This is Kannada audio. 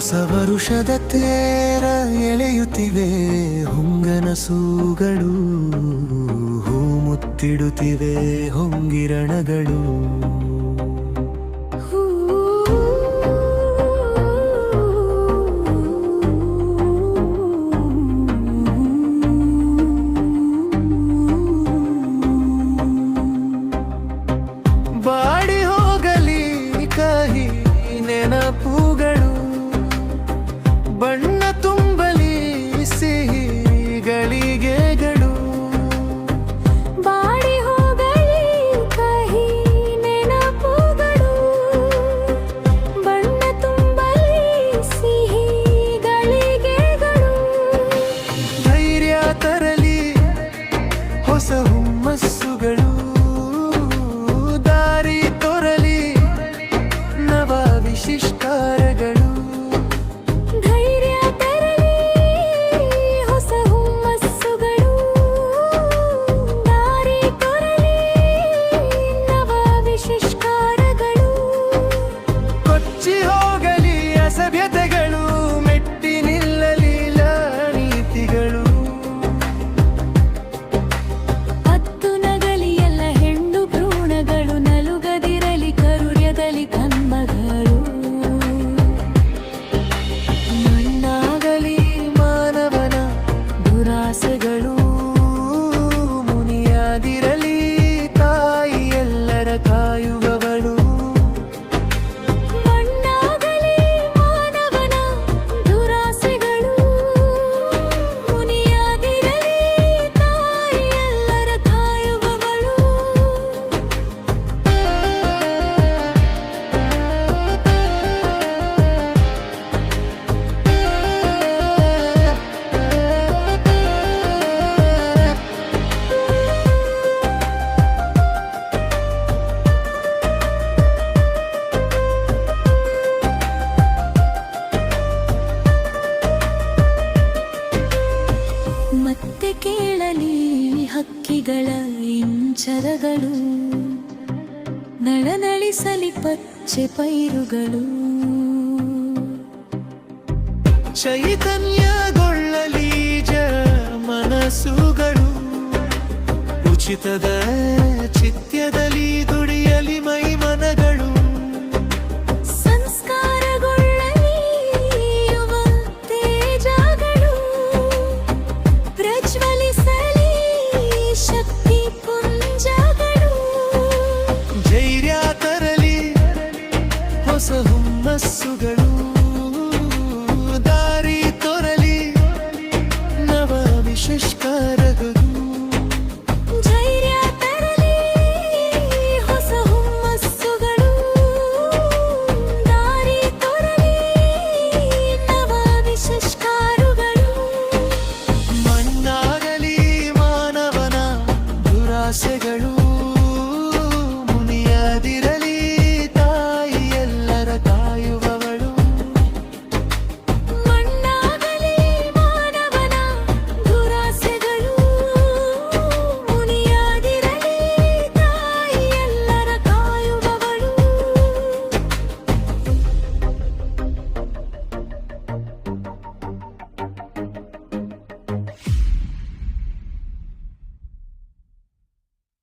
ಹೊಸ ವರುಷದ ತೇರ ಎಳೆಯುತ್ತಿವೆ ಹೊಂಗನಸುಗಳು, ಹೂ ಮುತ್ತಿಡುತ್ತಿವೆ ಹೊಂಗಿರಣಗಳು. ಬಾಡಿ ಹೋಗಲಿ ಕಹಿ ನೆನಪುಗಳು, ಬಣ್ಣ ತುಂಬಲಿ ಸಿಹಿ ಗಳಿಗೆಗಳು. ಬಾಡಿ ಹೋಗಲಿ ಕಹಿ ನೆನಪುಗಳು, ಬಣ್ಣ ತುಂಬಲಿ ಸಿಹಿ ಗಳಿಗೆಗಳು. ಧೈರ್ಯ ತರಲಿ ಹೊಸ ಹುಮ್ಮಸ್ಸುಗಳು, ದಾರಿ ತೋರಲಿ ನವ ವಿಶಿಷ್ಟಾರಗಳು. ಧೈರ್ಯ ತರಲಿ ಹೊಸ ಹುಮ್ಮಸ್ಸುಗಳು, ದಾರಿ ತೋರಲಿ ನವ ವಿಶಿಷ್ಟಾರಗಳು. ಕೊಚ್ಚಿ ಹೋಗಲಿ ಅಸಭ್ಯತೆಗಳು, ಮೆಟ್ಟಿ ನಿಲ್ಲಲಿ ನೀತಿಗಳು. ಅತ್ತು ನಗಲಿ ಎಲ್ಲ ಹೆಣ್ಣು ಭ್ರೂಣಗಳು, ನಲುಗದಿರಲಿ ಕರುರ್ಯದಲ್ಲಿ ಕನ್ಮಗಳು. ಮಣ್ಣಾಗಲಿ ಮಾನವನ ದುರಾಸೆಗಳು, ಮುನಿಯಾದಿರಲಿ ತಾಯಿ ಎಲ್ಲರ ಕಾಯುವವಳು. ಮಣ್ಣಾಗಲಿ ಮಾನವನ ದುರಾಸೆಗಳು, ಮುನಿಯಾದಿರಲಿ ತಾಯಿ ಎಲ್ಲರ ಕಾಯುವವಳು. ಮತ್ತೆ ಕೇಳಲಿ ಹಕ್ಕಿಗಳ ಇಂಚರಗಳು, ನಳನಳಿಸಲಿ ಪಚ್ಚೆ ಪೈರುಗಳು. ಚೈತನ್ಯಗೊಳ್ಳಲಿ ಮನಸ್ಸುಗಳು, ಉಚಿತದ